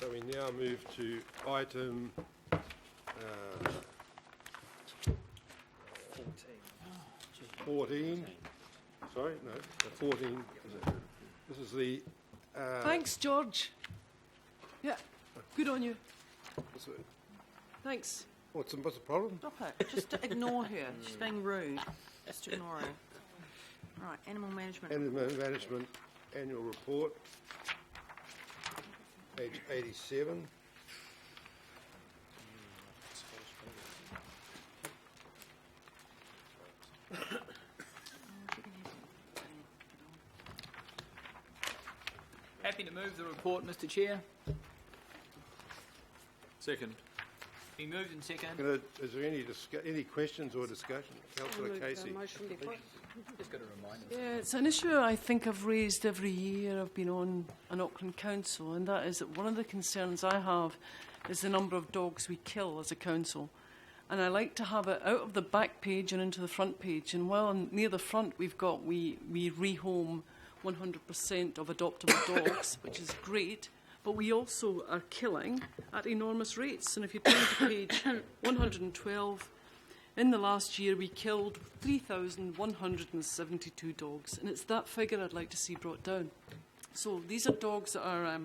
So we now move to item 14. Sorry, no, 14. This is the... Thanks, George. Yeah, good on you. Thanks. What's the problem? Stop it. Just ignore her. She's being rude. Just ignore her. Right, animal management. Animal Management Annual Report, page 87. Happy to move the report, Mr. Chair. Second. Been moved and second. Is there any questions or discussion? Councillor Casey. Just got to remind us. Yeah, it's an issue I think I've raised every year I've been on an Auckland Council, and that is that one of the concerns I have is the number of dogs we kill as a council. And I like to have it out of the back page and into the front page. And while near the front we rehome 100% of adoptable dogs, which is great, but we also are killing at enormous rates. And if you turn to page 112, in the last year we killed 3,172 dogs, and it's that figure I'd like to see brought down. So these are dogs that are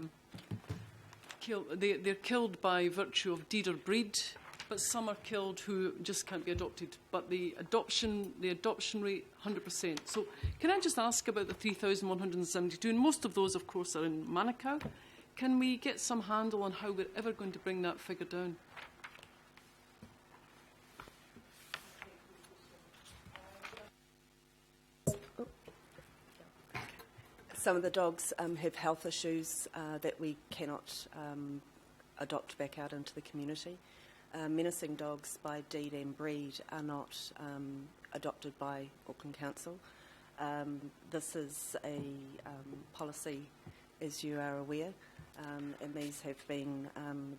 they're killed by virtue of deed or breed, but some are killed who just can't be adopted. But the adoption rate, 100%. So can I just ask about the 3,172? And most of those, of course, are in Manukau. Can we get some handle on how we're ever going to bring that figure down? Some of the dogs have health issues that we cannot adopt back out into the community. Menacing dogs by deed and breed are not adopted by Auckland Council. This is a policy, as you are aware, and these have been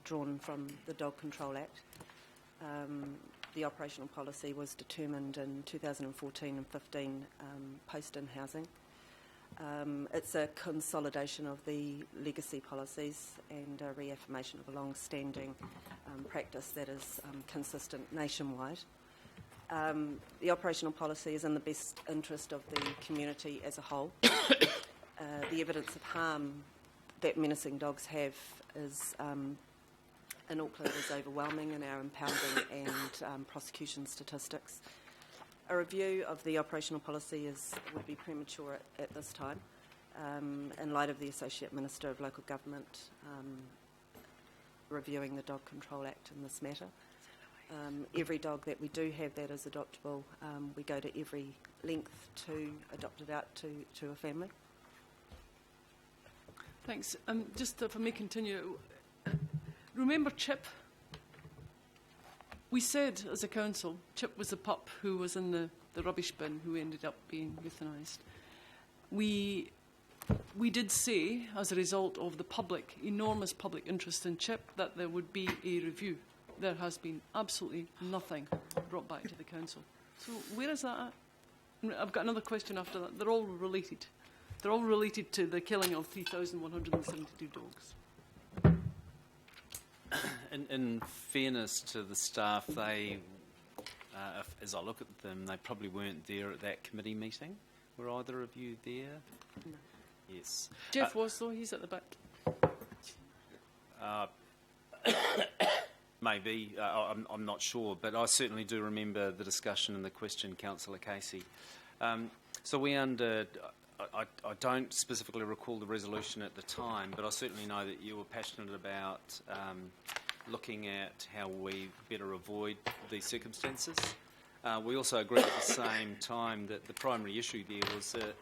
drawn from the Dog Control Act. The operational policy was determined in 2014 and 15 post-in housing. It's a consolidation of the legacy policies and a reaffirmation of a long-standing practice that is consistent nationwide. The operational policy is in the best interest of the community as a whole. The evidence of harm that menacing dogs have is in Auckland is overwhelming in our impounding and prosecution statistics. A review of the operational policy would be premature at this time, in light of the Associate Minister of Local Government reviewing the Dog Control Act in this matter. Every dog that we do have that is adoptable, we go to every length to adopt it out to a family. Thanks. Just if I may continue, remember Chip? We said as a council, Chip was a pup who was in the rubbish bin who ended up being euthanised. We did say, as a result of the enormous public interest in Chip, that there would be a review. There has been absolutely nothing brought back to the council. So where is that at? I've got another question after that. They're all related. They're all related to the killing of 3,172 dogs. In fairness to the staff, they, as I look at them, they probably weren't there at that committee meeting. Were either of you there? No. Yes. Jeff was, though. He's at the back. Maybe. I'm not sure, but I certainly do remember the discussion and the question, Councillor Casey. So we I don't specifically recall the resolution at the time, but I certainly know that you were passionate about looking at how we better avoid these circumstances. We also agreed at the same time that the primary issue there was that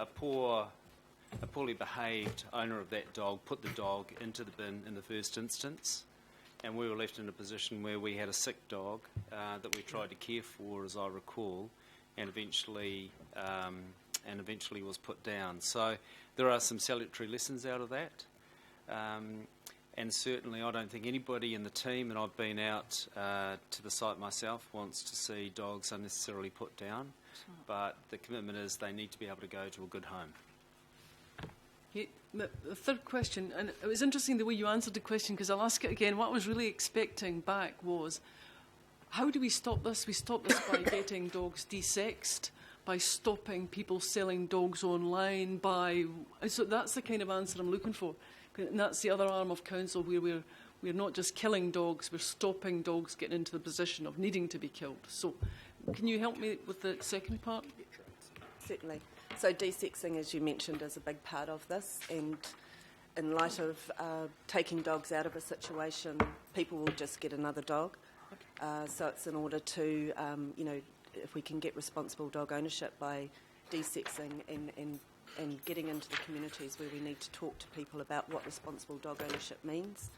a poorly behaved owner of that dog put the dog into the bin in the first instance, and we were left in a position where we had a sick dog that we tried to care for, as I recall, and eventually was put down. So there are some salutary lessons out of that. And certainly I don't think anybody in the team, and I've been out to the site myself, wants to see dogs unnecessarily put down. But the commitment is they need to be able to go to a good home. Okay, the third question, and it was interesting the way you answered the question, because I'll ask it again. What I was really expecting back was, how do we stop this? We stop this by getting dogs desexed, by stopping people selling dogs online, so that's the kind of answer I'm looking for. And that's the other arm of council, where we're not just killing dogs, we're stopping dogs getting into the position of needing to be killed. So can you help me with the second part? Certainly. So desexing, as you mentioned, is a big part of this, and in light of taking dogs out of a situation, people will just get another dog. So it's in order to, if we can get responsible dog ownership by desexing and getting into the communities where we need to talk to people about what responsible dog ownership means,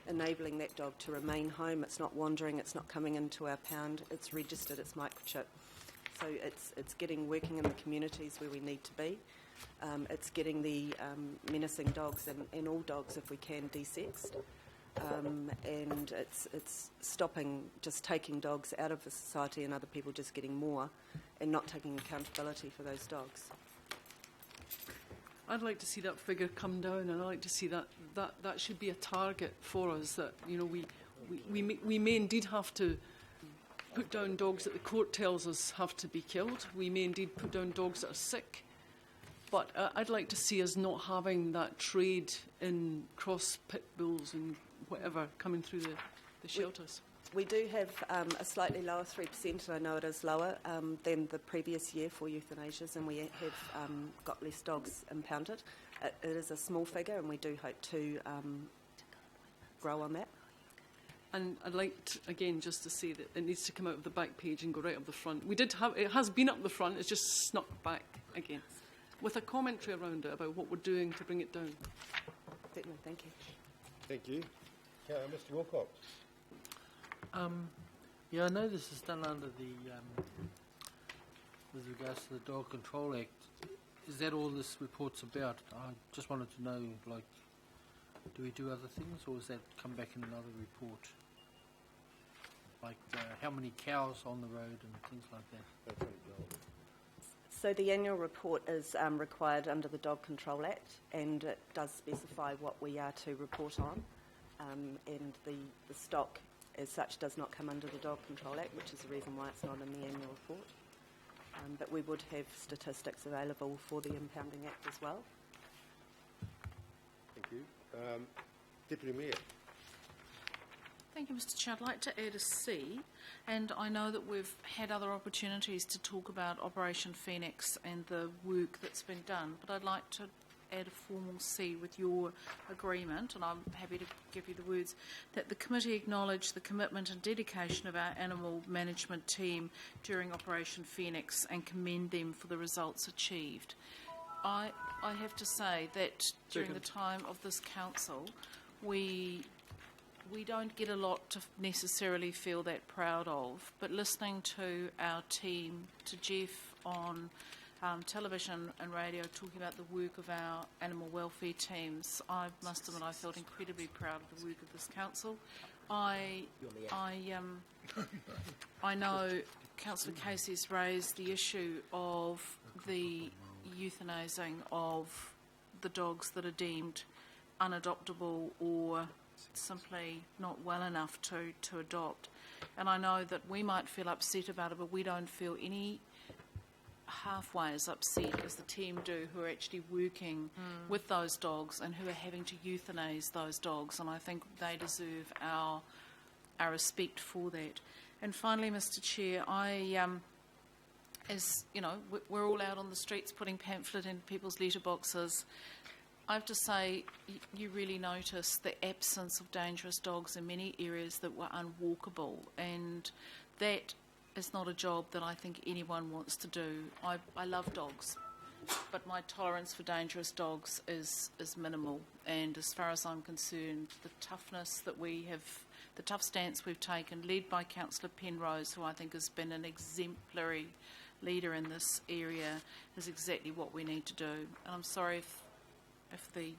enabling that dog to remain home. It's not wandering, it's not coming into our pound, it's registered, it's microchipped. So it's working in the communities where we need to be. It's getting the menacing dogs and all dogs, if we can, desexed. And it's stopping just taking dogs out of the society and other people just getting more and not taking accountability for those dogs. I'd like to see that figure come down, and I'd like to see that should be a target for us, that we may indeed have to put down dogs that the court tells us have to be killed. We may indeed put down dogs that are sick. But I'd like to see us not having that trade in cross pit bulls and whatever coming through the shelters. We do have a slightly lower 3%, and I know it is lower than the previous year for euthanasias, and we have got less dogs impounded. It is a small figure, and we do hope to grow on that. And I'd like, again, just to say that it needs to come out of the back page and go right up the front. It has been up the front, it's just snuck back again, with a commentary around it about what we're doing to bring it down. Certainly, thank you. Thank you. Mr Wilcox. Yeah, I know this is done under the, with regards to the Dog Control Act. Is that all this report's about? I just wanted to know, like, do we do other things, or does that come back in another report? Like how many cows on the road and things like that? So the annual report is required under the Dog Control Act, and it does specify what we are to report on. And the stock as such does not come under the Dog Control Act, which is the reason why it's not in the annual report. But we would have statistics available for the Impounding Act as well. Thank you. Deputy Mayor. Thank you, Mr Chair. I'd like to add a C, and I know that we've had other opportunities to talk about Operation Phoenix and the work that's been done, but I'd like to add a formal C with your agreement, and I'm happy to give you the words, that the committee acknowledge the commitment and dedication of our animal management team during Operation Phoenix and commend them for the results achieved. I have to say that during the time of this council, we don't get a lot to necessarily feel that proud of, but listening to our team, to Jeff on television and radio talking about the work of our animal welfare teams, I must admit I felt incredibly proud of the work of this council. I know Councillor Casey's raised the issue of the euthanasing of the dogs that are deemed unadoptable or simply not well enough to adopt. And I know that we might feel upset about it, but we don't feel any halfway as upset as the team do who are actually working with those dogs and who are having to euthanize those dogs. And I think they deserve our respect for that. And finally, Mr Chair, as you know, we're all out on the streets putting pamphlet in people's letterboxes. I have to say, you really notice the absence of dangerous dogs in many areas that were unwalkable, and that is not a job that I think anyone wants to do. I love dogs, but my tolerance for dangerous dogs is minimal, and as far as I'm concerned, the toughness that we have, the tough stance we've taken, led by Councillor Penrose, who I think has been an exemplary leader in this area, is exactly what we need to do. And I'm sorry if the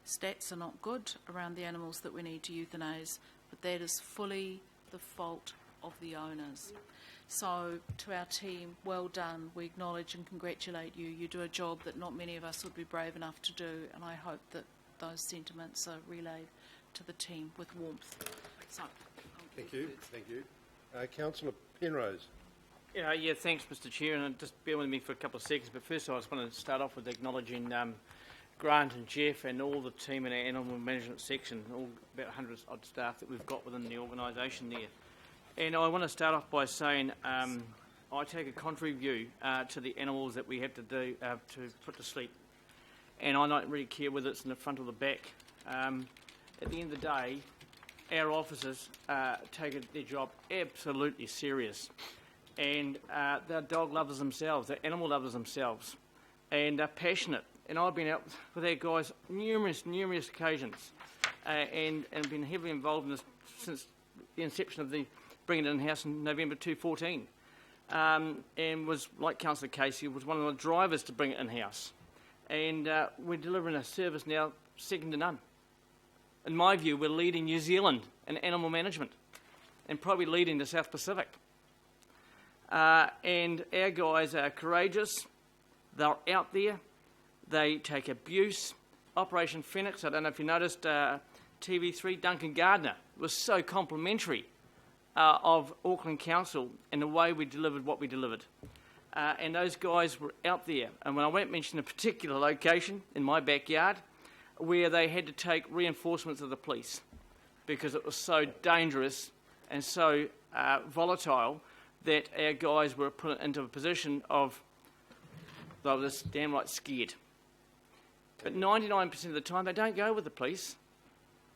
stats are not good around the animals that we need to euthanase, but that is fully the fault of the owners. So to our team, well done. We acknowledge and congratulate you. You do a job that not many of us would be brave enough to do, and I hope that those sentiments are relayed to the team with warmth. So, Thank you. Thank you. Councillor Penrose. Yeah, thanks, Mr. Chair, and just bear with me for a couple of seconds. But first, I just want to start off with acknowledging Grant and Jeff and all the team in our animal management section, all about 100 odd staff that we've got within the organisation there. And I want to start off by saying I take a contrary view to the animals that we have to do to put to sleep, and I don't really care whether it's in the front or the back. At the end of the day, our officers take their job absolutely serious. And they're dog lovers themselves, they're animal lovers themselves, and they're passionate. And I've been out with our guys numerous occasions and been heavily involved in this since the inception of the bringing it in-house in November 2014. And was, like Councillor Casey, was one of the drivers to bring it in-house. And we're delivering a service now second to none. In my view, we're leading New Zealand in animal management and probably leading the South Pacific. And our guys are courageous, they're out there, they take abuse. Operation Phoenix, I don't know if you noticed, TV3, Duncan Gardner was so complimentary of Auckland Council and the way we delivered what we delivered. And those guys were out there. And when I won't mention a particular location in my backyard where they had to take reinforcements of the police because it was so dangerous and so volatile that our guys were put into a position of they were just damn right scared. But 99% of the time they don't go with the police.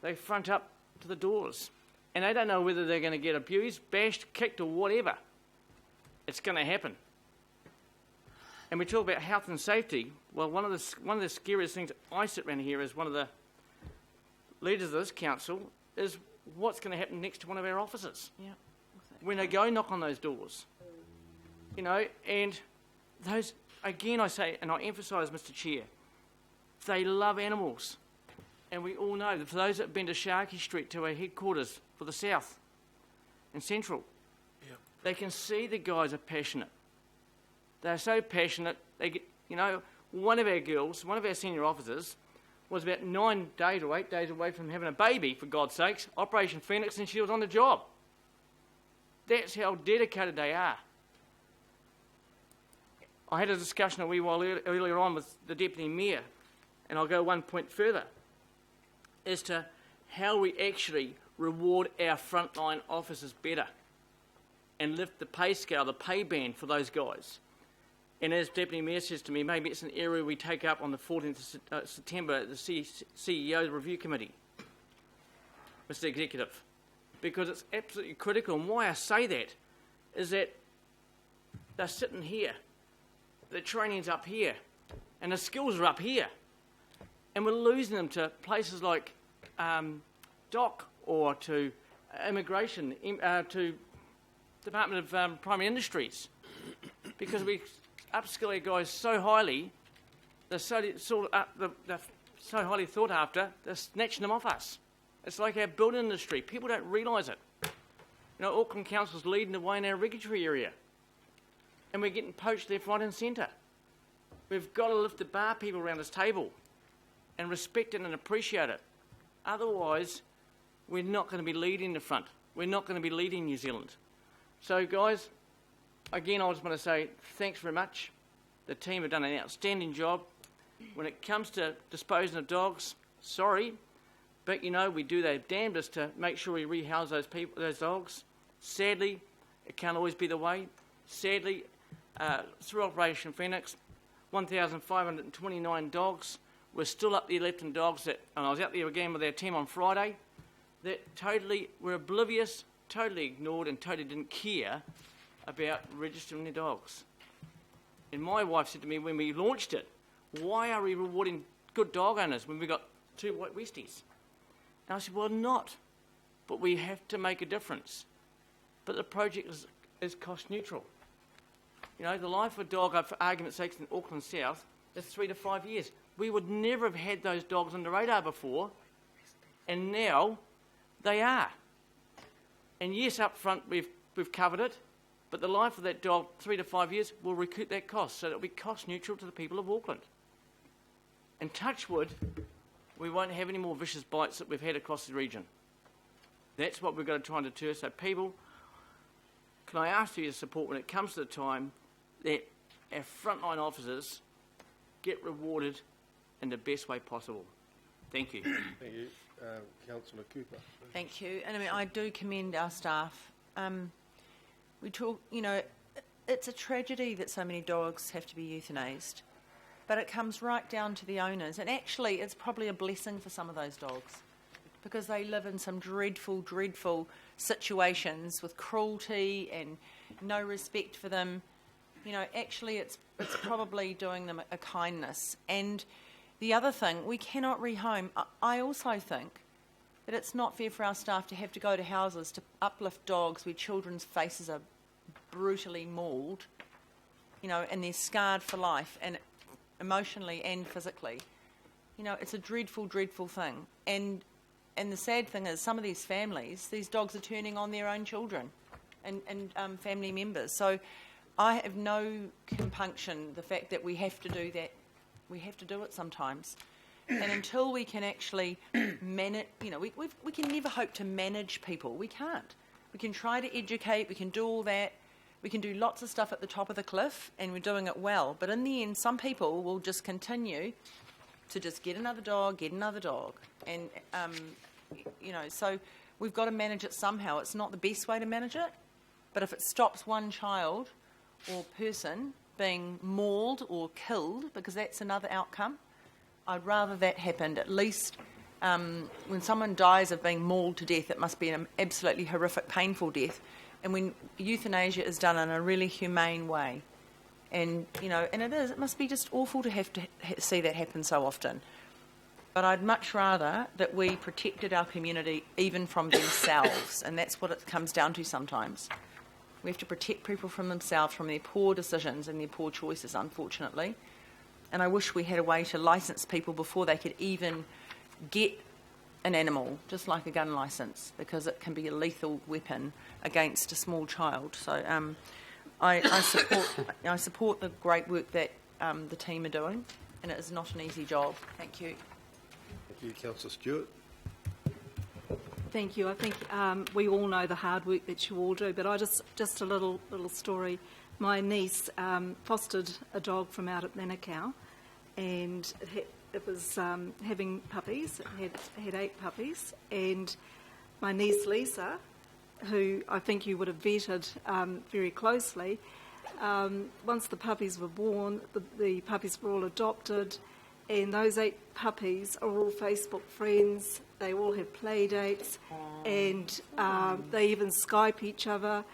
They front up to the doors. And they don't know whether they're going to get abused, bashed, kicked or whatever. It's going to happen. And we talk about health and safety. Well, one of the scariest things I sit around here as one of the leaders of this council is what's going to happen next to one of our officers. yeah. When they go knock on those doors. You know, and those, again I say, and I emphasise, Mr. Chair, they love animals. And we all know that for those that have been to Sharkey Street, to our headquarters for the South and Central, they can see the guys are passionate. They're so passionate, they get, you know, one of our girls, one of our senior officers, was about 9 days or 8 days away from having a baby, for God's sakes, Operation Phoenix, and she was on the job. That's how dedicated they are. I had a discussion a wee while earlier on with the Deputy Mayor, and I'll go one point further, as to how we actually reward our frontline officers better and lift the pay scale, the pay band for those guys. And as Deputy Mayor says to me, maybe it's an area we take up on the 14th of September at the CEO Review Committee, Mr. Executive, because it's absolutely critical. And why I say that is that they're sitting here, the training's up here, and the skills are up here. And we're losing them to places like DOC or to immigration, to Department of Primary Industries, because we upskill our guys so highly, they're so highly thought after, they're snatching them off us. It's like our building industry. People don't realise it. You know, Auckland Council's leading the way in our regulatory area, and we're getting poached left, right and centre. We've got to lift the bar, people around this table, and respect it and appreciate it. Otherwise, we're not going to be leading the front. We're not going to be leading New Zealand. So, guys, again, I just want to say thanks very much. The team have done an outstanding job. When it comes to disposing of dogs, sorry, but, you know, we do their damnedest to make sure we rehouse those dogs. Sadly, it can't always be the way. Sadly, through Operation Phoenix, 1,529 dogs. We're still up there left in dogs that, and I was out there again with our team on Friday, that totally were oblivious, totally ignored and totally didn't care about registering their dogs. And my wife said to me when we launched it, why are we rewarding good dog owners when we got 2 white Westies? And I said, well, not, but we have to make a difference. But the project is cost neutral. You know, the life of a dog, for argument's sake, in Auckland South is 3 to 5 years. We would never have had those dogs on the radar before, and now they are. And yes, up front, we've we've covered it, but the life of that dog, 3 to 5 years, will recoup that cost, so it'll be cost neutral to the people of Auckland. And touch wood, we won't have any more vicious bites that we've had across the region. That's what we're going to try and deter. So people, can I ask for your support when it comes to the time that our frontline officers get rewarded in the best way possible? Thank you. Thank you. Councillor Cooper. Thank you. And I mean, I do commend our staff. We talk, you know, it's a tragedy that so many dogs have to be euthanased, but it comes right down to the owners. And actually, it's probably a blessing for some of those dogs because they live in some dreadful, dreadful situations with cruelty and no respect for them. You know, actually, it's probably doing them a kindness. And the other thing, we cannot rehome. I also think that it's not fair for our staff to have to go to houses to uplift dogs where children's faces are brutally mauled, you know, and they're scarred for life, and emotionally and physically. You know, it's a dreadful, dreadful thing. And the sad thing is, some of these families, these dogs are turning on their own children and family members. So I have no compunction the fact that we have to do that. We have to do it sometimes. And until we can actually manage, you know, we can never hope to manage people. We can't. We can try to educate, we can do all that. We can do lots of stuff at the top of the cliff, and we're doing it well. But in the end, some people will just continue to just get another dog. And, you know, so we've got to manage it somehow. It's not the best way to manage it, but if it stops one child or person being mauled or killed, because that's another outcome, I'd rather that happened. At least when someone dies of being mauled to death, it must be an absolutely horrific, painful death. And when euthanasia is done in a really humane way, and, you know, and it must be just awful to have to see that happen so often. But I'd much rather that we protected our community even from themselves, and that's what it comes down to sometimes. We have to protect people from themselves, from their poor decisions and their poor choices, unfortunately. And I wish we had a way to licence people before they could even get an animal, just like a gun licence, because it can be a lethal weapon against a small child. So I support the great work that the team are doing, and it is not an easy job. Thank you. Thank you, Councillor Stewart. Thank you. I think we all know the hard work that you all do, but I just a little story. My niece fostered a dog from out at Manukau, and it was having puppies. It had 8 puppies, and my niece Lisa, who I think you would have vetted very closely, once the puppies were born, the puppies were all adopted, and those 8 puppies are all Facebook friends. They all have play dates, and they even Skype each other.